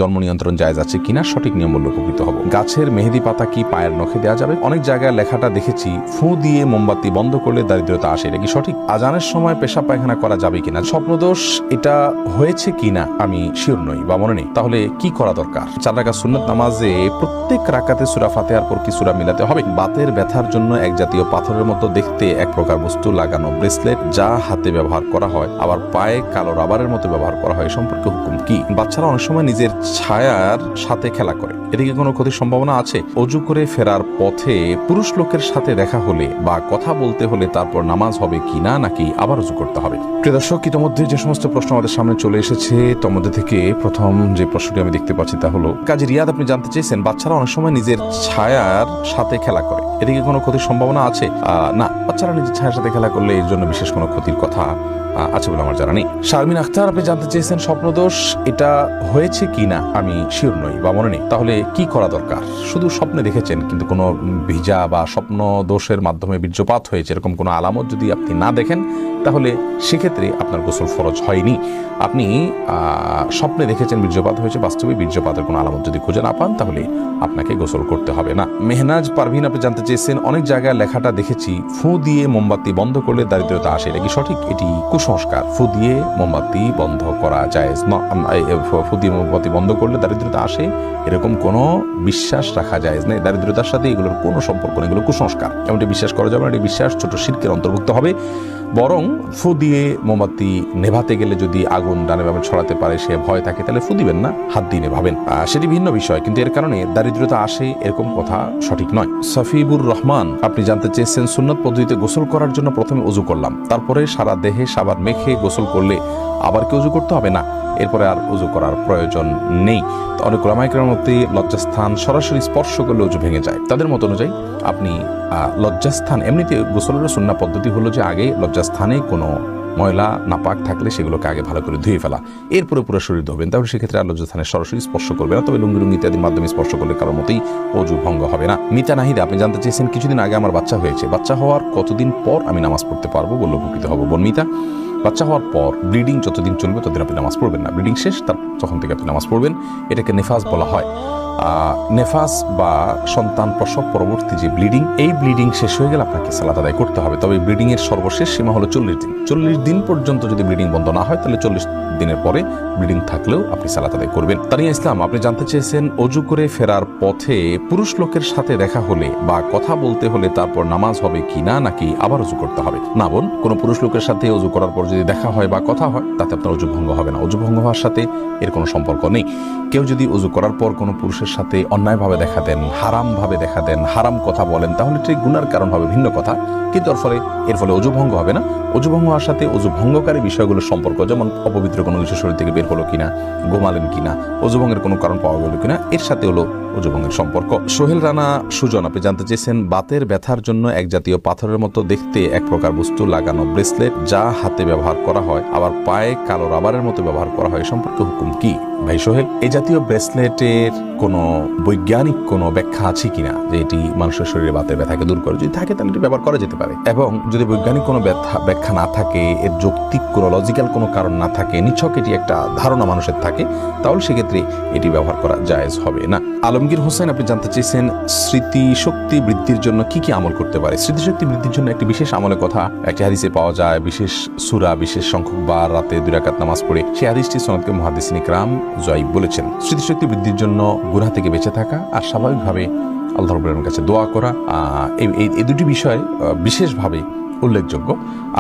জন্ম নিয়ন্ত্রণ জায়েজ আছে কিনা সঠিক নিয়ম বললে উপকৃত হব। গাছের মেহেদি পাতা কি পায়ের নখে দেওয়া যাবে? অনেক জায়গায় লেখাটা দেখেছি ফু দিয়ে মোমবাতি বন্ধ করলে দারিদ্রতা আসে, এটা কি সঠিক? আজানের সময় পেশাব পায়খানা করা যাবে কিনা? স্বপ্নদোষ এটা হয়েছে কিনা আমি শিওর নই বা মনে নেই, তাহলে কি করা দরকার? 4 রাকাত সুন্নাত নামাজে প্রত্যেক রাকাতে সূরা ফাতিহার পর কি সূরা মিলাতে হবে? বাতের ব্যথার জন্য এক জাতীয় পাথরের মতো দেখতে এক প্রকার বস্তু লাগানো ব্রেসলেট যা হাতে ব্যবহার করা হয় আবার পায়ে কালো রাবারের মতো ব্যবহার করা হয়, সম্পর্কে হুকুম কি? বাচ্চারা অনেক সময় নিজের ছায়ার সাথে খেলা করে, এদিকে কোনো ক্ষতির সম্ভাবনা আছে? অজু করে ফেরার পথে পুরুষ লোকের সাথে দেখা হলে বা কথা বলতে হলে তারপর নামাজ হবে কিনা নাকি আবার অজু করতে হবে? প্রিয় দর্শক, ইতিমধ্যে যে সমস্ত প্রশ্ন আমাদের সামনে চলে এসেছে তার মধ্যে থেকে প্রথম যে প্রশ্নটি আমি দেখতে পাচ্ছি তা হলো, কাজী রিয়াদ আপনি জানতে চেয়েছেন বাচ্চারা অনেক সময় নিজের ছায়ার সাথে খেলা করে, এদিকে কোনো ক্ষতির সম্ভাবনা আছে? না, বাচ্চারা নিজের ছায়ার সাথে খেলা করলে এর জন্য বিশেষ কোনো ক্ষতির কথা আছে বলে আমার জানা নেই। শারমিন আখতার আপনি জানতে চেয়েছেন স্বপ্নদোষ এটা হয়েছে কিনা আমি শিওর নই বা মনে নেই, তাহলে কি করা দরকার? শুধু স্বপ্নে দেখেছেন কিন্তু কোনো ভিজা বা স্বপ্ন দোষের মাধ্যমে বীর্যপাত হয়েছে এরকম কোনো আলামত যদি আপনি না দেখেন তাহলে সেক্ষেত্রে আপনার গোসল ফরজ হয়নি। আপনি স্বপ্নে দেখেছেন বীর্যপাত হয়েছে, বাস্তবে বীর্যপাতের কোনো আলামত যদি খুঁজে না পান তাহলে আপনাকে গোসল করতে হবে না। মেহনাজ পারভিন আপনি জানতে চেয়েছেন অনেক জায়গায় লেখাটা দেখেছি ফু দিয়ে মোমবাতি বন্ধ করলে দারিদ্রতা আসে, এটা কি সঠিক? এটি কুসংস্কার। ফু দিয়ে মোমবাতি বন্ধ করা জায়েজ নয়। ফু দিয়ে মোমবাতি বন্ধ করলে দারিদ্রতা আসে এরকম কোনো বিশ্বাস রাখা জায়েজ নেই। দারিদ্রতার সাথে এগুলোর কোনো সম্পর্ক নেই, এগুলো কুসংস্কার, এমনটি বিশ্বাস করা যাবে না। এটি বিশ্বাস ছোট শিরকের অন্তর্ভুক্ত হবে। বরং ফু দিয়ে মোমবাতি নেভাতে গেলে যদি আগুন ডানে বামে ছড়াতে পারে সে ভয় থাকে তাহলে ফু দিবেন না, হাত দিয়ে নেভাবেন, সেটি ভিন্ন বিষয়, কিন্তু এর কারণে দারিদ্রতা আসে এরকম কথা সঠিক নয়। সফিবুর রহমান আপনি জানতে চেয়েছেন সুন্নত পদ্ধতিতে গোসল করার জন্য প্রথমে ওযু করলাম, তারপরে সারা দেহে সাবান মেখে গোসল করলে আবার কি ওযু করতে হবে? না, এরপরে আর ওযু করার প্রয়োজন নেই। অনেক উলামায়ে কেরামের মধ্যে লজ্জাস্থান সরাসরি স্পর্শ করলে ওযু ভেঙে যায়, তাদের মত অনুযায়ী আপনি লজ্জাস্থান, এমনিতে গোসলের সুন্নাহ পদ্ধতি হলো যে আগে লজ্জাস্থানে কোনো ময়লা নাপাক থাকলে সেগুলোকে আগে ভালো করে ধুয়ে ফেলা, এরপরে পুরো শরীর ধোবেন, তাহলে সেক্ষেত্রে আর লজ্জাস্থানে সরাসরি স্পর্শ করবে না। তবে লুঙ্গি লুঙ্গি ইত্যাদির মাধ্যমে স্পর্শ করলে কারোর মতেই ওযু ভঙ্গ হবে না। মিতা নাহিদা আপনি জানতে চেয়েছেন কিছুদিন আগে আমার বাচ্চা হয়েছে, বাচ্চা হওয়ার কতদিন পর আমি নামাজ পড়তে পারবো বললে উপকৃত হব? বোন মিতা, বাচ্চা হওয়ার পর ব্লিডিং যতদিন চলবে ততদিন আপনি নামাজ পড়বেন না, ব্লিডিং শেষ তখন থেকে আপনি নামাজ পড়বেন। এটাকে নেফাস বলা হয়। নেফাস বা সন্তান প্রসব পরবর্তী যে ব্লিডিং, এই ব্লিডিং শেষ হয়ে গেলে আপনাকে সালাত আদায় করতে হবে। তবে ব্লিডিং এর সর্বশেষ সীমা হলো 40 দিন। 40 দিন পর্যন্ত যদি ব্লিডিং বন্ধ না হয় তাহলে 40 দিনের পরে ব্লিডিং থাকলেও আপনি সালাত আদায় করবেন। তানিয়া ইসলাম আপনি জানতে চেয়েছেন অজু করে ফেরার পথে পুরুষ লোকের সাথে দেখা হলে বা কথা বলতে হলে তারপর নামাজ হবে কিনা নাকি আবার অজু করতে হবে? না বোন, কোনো পুরুষ লোকের সাথে অজু করার পর যদি দেখা হয় বা কথা হয় তাতে আপনার অজু ভঙ্গ হবে না। অজু ভঙ্গ হওয়ার সাথে এর কোনো সম্পর্ক নেই। কেউ যদি অজু করার পর কোনো পুরুষের সাথে অন্যায়ভাবে দেখা দেন, হারাম ভাবে দেখা দেন, হারাম কথা বলেন, তাহলে ঠিক গুনার কারণ হবে, ভিন্ন কথা, কিন্তু এর ফলে অজু ভঙ্গ হবে না। অজু ভঙ্গ হওয়ার সাথে অজু ভঙ্গকারী বিষয়গুলোর সম্পর্ক, যেমন অপবিত্র কোনো কিছু শরীর থেকে বের হলো কিনা, ঘুমালেন কিনা, অজু ভঙ্গের কোনো কারণ পাওয়া গেল কিনা, এর সাথে হলো অজু ভঙ্গের সম্পর্ক। সোহেল রানা সুজন আপনি জানতে চেয়েছেন বাতের ব্যথার জন্য এক জাতীয় পাথরের মতো দেখতে এক প্রকার বস্তু লাগানো ব্রেসলেট যা হাতে ব্যবহার করা হয় আবার পায়ে কালো রাবারের মতো ব্যবহার করা হয়, সম্পর্কে হুকুম কি? ভাই সোহেল, এই জাতীয় ব্রেসলেটের কোনো বৈজ্ঞানিক কোনো ব্যাখ্যা আছে কিনা যে এটি মানুষের শরীরে বাতের ব্যথাকে দূর করে? যদি থাকে তাহলে এটি ব্যবহার করা যেতে পারে, এবং যদি বৈজ্ঞানিক কোনো ব্যাখ্যা না থাকে, এর যৌক্তিক কোনো লজিক্যাল কোনো কারণ না থাকে, নিছক এটি একটা ধারণা মানুষের থাকে, তাহলে সেক্ষেত্রে এটি ব্যবহার করা জায়েজ হবে না। আলমগীর হোসেন আপনি জানতে চেয়েছেন স্মৃতিশক্তি বৃদ্ধির জন্য কি কি আমল করতে পারে? স্মৃতিশক্তি বৃদ্ধির জন্য একটি বিশেষ আমলের কথা একটি হাদিসে পাওয়া যায়, বিশেষ সূরা, বিশেষ সংখ্যক বার রাতে 2 রাকাত নামাজ পড়ে। সেই হাদিসটি সনদকে মুহাদ্দিসিন ইকরাম যায়িব বলেছেন। স্মৃতিশক্তি বৃদ্ধির জন্য গুনাহ থেকে বেঁচে থাকা আর স্বাভাবিকভাবে আল্লাহ রাব্বুল আলামিনের কাছে দোয়া করা, এই দুটি বিষয় বিশেষভাবে উল্লেখযোগ্য।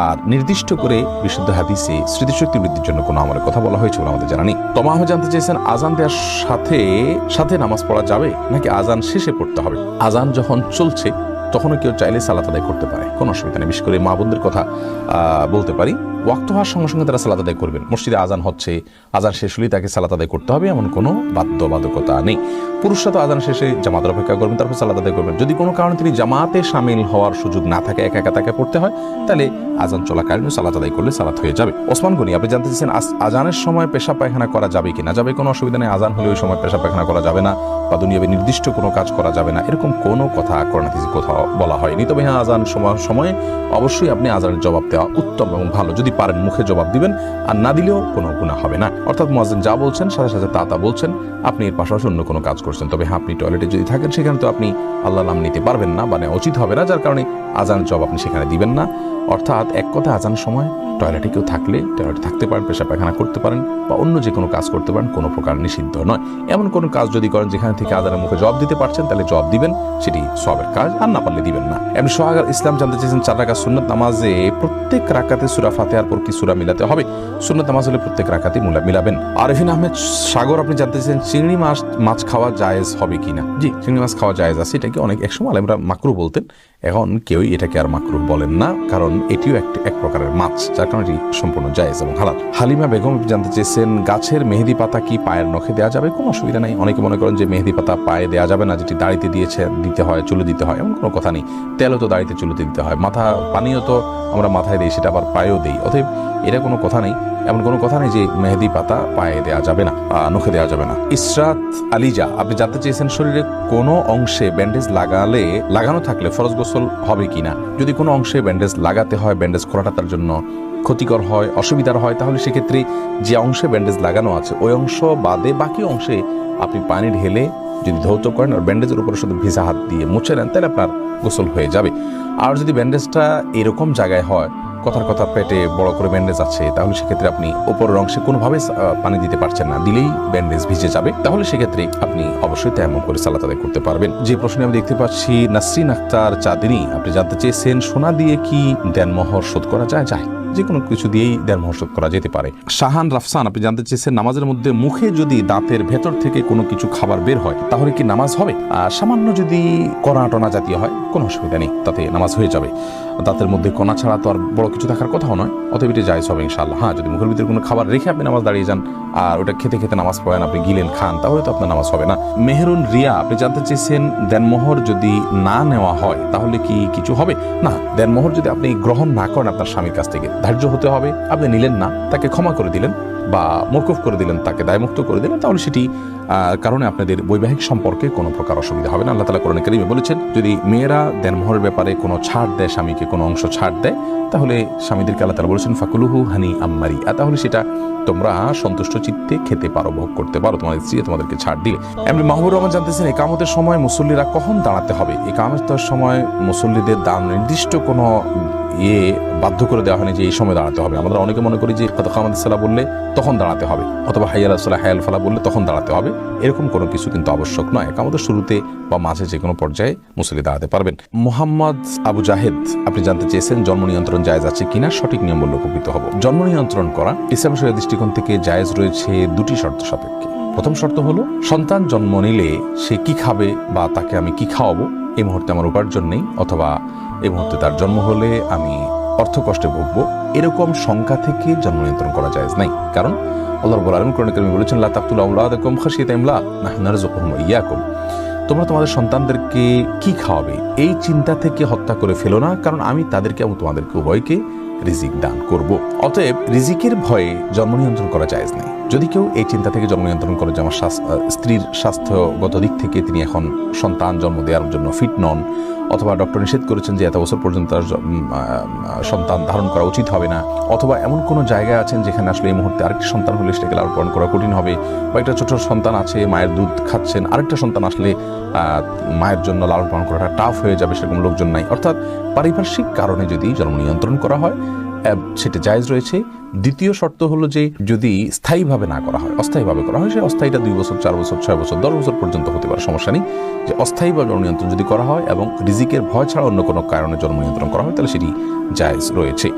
আর নির্দিষ্ট করে বিশুদ্ধ হাদিসে স্মৃতিশক্তি বৃদ্ধির জন্য কোনো আমলের কথা বলা হয়েছে বলে আমাদের জানা নেই। তমা আহমেদ জানতে চেয়েছেন আজান দেওয়ার সাথে সাথে নামাজ পড়া যাবে নাকি আজান শেষে পড়তে হবে? আজান যখন চলছে তখনও কেউ চাইলে সালাত আদায় করতে পারে, কোনো অসুবিধা নেই। বিশেষ করে মা বোনদের কথা বলতে পারি, ওয়াক্ত হওয়ার সঙ্গে সঙ্গে তারা সালাত আদায় করবেন। মসজিদে আজান হচ্ছে, আজান শেষ হলেই তাকে সালাত আদায় করতে হবে এমন কোনো বাধ্যবাধকতা নেই। পুরুষরা তো আজান শেষে জামাতের অপেক্ষা করবেন, তারপর সালাত আদায় করবেন। যদি কোনো কারণে তিনি জামাতে শামিল হওয়ার সুযোগ না থাকে, একা একা তাকে পড়তে হয়, তাহলে আজান চলাকালীন সালাত আদায় করলে সালাত হয়ে যাবে। ওসমান গনি আপনি জানতে চাইছেন আজানের সময় পেশাব পায়খানা করা যাবে কি না? যাবে, কোনো অসুবিধা নেই। আজান হলে ওই সময় পেশাব পায়খানা করা যাবে না, বা দুনিয়াবে নির্দিষ্ট কোনো কাজ করা যাবে না, এরকম কোনো কথা কোরআন হাদিসে কোথাও বলা হয়নি। তবে হ্যাঁ, আজান সময়ে অবশ্যই আপনি আজানের জবাব দেওয়া উত্তম এবং ভালো। যদি পারেন মুখে জবাব দিবেন, আর না দিলেও কোনো গুনাহ হবে না। অর্থাৎ মুয়াজ্জিন যা বলছেন সাথে সাথে তা বলছেন, আপনি এর পাশাপাশি অন্য কোনো কাজ করছেন। তবে হ্যাঁ, আপনি টয়লেটে যদি থাকেন সেখানে তো আপনি আল্লাহর নাম নিতে পারবেন না, মানে উচিত হবে না, যার কারণে আজানের জবাব আপনি সেখানে দিবেন না। অর্থাৎ এক কথা, আজানের সময় টয়লেটে কেউ থাকলে টয়লেটে থাকতে পারেন, পেশাব পায়খানা করতে পারেন বা অন্য যে কোনো কাজ করতে পারেন, কোনো প্রকার নিষিদ্ধ নয়। এমন কোনো কাজ যদি করেন যেখানে থেকে আজানের মুখে জবাব দিতে পারছেন, তাহলে জবাব দিবেন, সেটি সওয়াবের কাজ, আর না পারলে দিবেন না। এমনি সোহাগ ইসলাম জানতে চেয়েছেন 4 রাকাত সুন্নাত নামাজে প্রত্যেক রাকাতে সূরা ফাতিহার পর কি সূরা মিলাতে হবে? সুন্নাত নামাজ হলে প্রত্যেক রাকাতে মিলাবেন। আরিফিন আহমেদ সাগর আপনি জানতে চেয়েছেন চিংড়ি মাছ খাওয়া জায়েজ হবে কিনা? জি, চিংড়ি মাছ খাওয়া জায়েজ আছে। এটাকে অনেক একসময় আলেমরা মাকরুহ বলতেন, এখন কেউই এটাকে আর মাকরুহ বলেন না, কারণ এটিও এক প্রকারের মাছ, যার কারণে এটি সম্পূর্ণ জায়েজ এবং হালাল। হালিমা বেগম জানতে চেয়েছেন গাছের মেহেদি পাতা কি পায়ের নখে দেওয়া যাবে? কোনো অসুবিধা নেই। অনেকে মনে করেন যে মেহেদি পাতা পায়ে দেওয়া যাবে না, যেটি দাড়িতে দিতে হয়, চুলে দিতে হয়, এমন কোনো কথা নেই। তেলও তো দাড়িতে চুলে দিতে হয়, পানিও তো আমরা মাথায় দিই, সেটা আবার পায়েও দিই। অতএব এটা কোনো কথা নেই, এমন কোনো কথা নেই যে মেহেদি পাতা পায়ে দেওয়া যাবে না, নখে দেওয়া যাবে না। ইসরাত আলিজা আপনি জানতে চেয়েছেন শরীরে কোনো অংশে ব্যান্ডেজ লাগানো থাকলে ফরজ গোসল হবে কিনা? যদি কোনো অংশে ব্যান্ডেজ লাগাতে হয়, ব্যান্ডেজ খোলাটা তার জন্য ক্ষতিকর হয়, অসুবিধার হয়, তাহলে সেক্ষেত্রে যে অংশে ব্যান্ডেজ লাগানো আছে ওই অংশ বাদে বাকি অংশে আপনি পানি ঢেলে যদি ধৌত করেন আর ব্যান্ডেজের উপরে শুধু ভিজা হাত দিয়ে মুছে নেন, তাহলে আপনার গোসল হয়ে যাবে। আর যদি ব্যান্ডেজটা এরকম জায়গায় হয়, কথার কথা পেটে বড় করে ব্যান্ডেজ আছে, তাহলে সেক্ষেত্রে আপনি উপরের অংশে কোনোভাবে পানি দিতে পারছেন না, দিলেই ব্যান্ডেজ ভিজে যাবে, তাহলে সেক্ষেত্রে আপনি অবশ্যই তেমন করে সালাত আদায় করতে পারবেন। যে প্রশ্নে আমি দেখতে পাচ্ছি নাসরিন আক্তার চাঁদনী আপনি জানতে চেয়েছেন সোনা দিয়ে কি দেনমোহর শোধ করা যায়? যে কোনো কিছু দিয়েই দেনমোহর শোধ করা যেতে পারে। শাহান রাফসান আপনি জানতে চেয়েছেন নামাজের মধ্যে মুখে যদি দাঁতের ভেতর থেকে কোনো কিছু খাবার বের হয় তাহলে কি নামাজ হবে? সামান্য যদি কণা টনা জাতীয় হয় কোনো অসুবিধা নেই, তাতে নামাজ হয়ে যাবে। দাঁতের মধ্যে কণা ছাড়া তো আর বড় কিছু থাকার কথাও নয়, অতএব এটা জায়েজ হবে ইনশাআল্লাহ। হ্যাঁ, যদি মুখের ভিতরে কোনো খাবার রেখে আপনি নামাজ দাঁড়িয়ে যান আর ওটা খেতে খেতে নামাজ পড়েন, আপনি গিলেন খান, তাহলে তো আপনার নামাজ হবে না। মেহরুন রিয়া আপনি জানতে চেয়েছেন দেনমোহর যদি না নেওয়া হয় তাহলে কি কিছু হবে? না, দেনমোহর যদি আপনি গ্রহণ না করেন আপনার স্বামীর কাছ থেকে, ধার্য হতে হবে, আপনি নিলেন না, তাকে ক্ষমা করে দিলেন বা মওকুফ করে দিলেন, তাকে দায়মুক্ত করে দিলেন, তাহলে সেটি কারণে আপনাদের বৈবাহিক সম্পর্কে কোনো প্রকার অসুবিধা হবে না। আল্লাহ তাআলা কোরআনে কারীমে বলেছেন, যদি মেয়েরা দেনমোহরের ব্যাপারে কোনো ছাড় দেয়, স্বামীকে কোনো অংশ ছাড় দেয়, তাহলে স্বামীদেরকে আল্লাহ তাআলা বলেছেন ফাকুলুহু হানি আম্মারি, তাহলে সেটা তোমরা সন্তুষ্ট চিত্তে খেতে পারো, ভোগ করতে পারো, তোমাদের স্ত্রী তোমাদেরকে ছাড় দিলে। এমনি মাহবুব রহমান জানতেছেন ইকামতের সময় মুসল্লিরা কখন দাঁড়াতে হবে? ইকামতের সময় মুসল্লিদের নির্দিষ্ট কোনো বাধ্য করে দেওয়া হয়নি যে এই সময় দাঁড়াতে হবে। আমরা অনেকে মনে করি যে কামাত সালাহ বললে তখন দাঁড়াতে হবে, অথবা হাইয়া আলাস সালাহ হায়াল ফালাহ বললে তখন দাঁড়াতে হবে, এরকম কোনো কিছু কিন্তু আবশ্যক নয়। আমাদের শুরুতে বা মাঝে যে কোনো পর্যায়ে মুসল্লি দাঁড়াতে পারবেন। মোহাম্মদ আবু জাহেদ আপনি জানতে চেয়েছেন জন্ম নিয়ন্ত্রণ জায়েজ আছে কিনা? সঠিক নিয়ম বললে উপকৃত হব। জন্ম নিয়ন্ত্রণ করা ইসলাম শরীয়তের দৃষ্টিকোণ থেকে জায়েজ রয়েছে দুটি শর্ত সাপেক্ষে। প্রথম শর্ত হলো সন্তান জন্ম নিলে সে কি খাবে বা তাকে আমি কি খাওয়াবো, এই মুহূর্তে আমার উপার্জন নেই, অথবা এই মুহূর্তে তার জন্ম হলে আমি অর্থ কষ্টে ভুগবো, এরকম শঙ্কা থেকে জন্ম নিয়ন্ত্রণ করা জায়েজ নাই। কারণ আল্লাহ রাব্বুল আলামিন কোরআনে কারীমে বলেছেন লা তাকতুলু আওলাদাকুম খাশিয়াতা ইমলাক নাহনু নারযুকুহুম ওয়া ইয়াকুম, তোমরা তোমাদের সন্তানদেরকে কি খাওয়াবে এই চিন্তা থেকে হত্যা করে ফেলো না, কারণ আমি তাদেরকে এবং তোমাদেরকে উভয়কে রিজিক দান করব। অতএব রিজিকের ভয়ে জন্ম নিয়ন্ত্রণ করা জায়েজ নাই। যদি কেউ এই চিন্তা থেকে জন্ম নিয়ন্ত্রণ করে যে আমার স্ত্রীর স্বাস্থ্যগত দিক থেকে তিনি এখন সন্তান জন্ম দেওয়ার জন্য ফিট নন, অথবা ডক্টর নিষেধ করেছেন যে এত বছর পর্যন্ত তার সন্তান ধারণ করা উচিত হবে না, অথবা এমন কোনো জায়গায় আছেন যেখানে আসলে এই মুহূর্তে আরেকটি সন্তান হলে সেটাকে লালন পালন করা কঠিন হবে, বা একটা ছোট সন্তান আছে মায়ের দুধ খাচ্ছেন, আরেকটা সন্তান আসলে মায়ের জন্য লালন পালন করাটা টাফ হয়ে যাবে, সেরকম লোকজন নাই, অর্থাৎ পারিপার্শ্বিক কারণে যদি জন্ম নিয়ন্ত্রণ করা হয় সেটা জায়েজ রয়েছে। দ্বিতীয় শর্ত হলো যে যদি স্থায়ীভাবে না করা হয়, অস্থায়ীভাবে করা হয়, সে অস্থায়ীটা 2 বছর 4 বছর 6 বছর 10 বছর পর্যন্ত হতে পারে, সমস্যা নেই। যে অস্থায়ীভাবে জন্ম নিয়ন্ত্রণ যদি করা হয় এবং রিজিকের ভয় ছাড়া অন্য কোনো কারণে জন্ম নিয়ন্ত্রণ করা হয় তাহলে সেটি জায়েজ রয়েছে।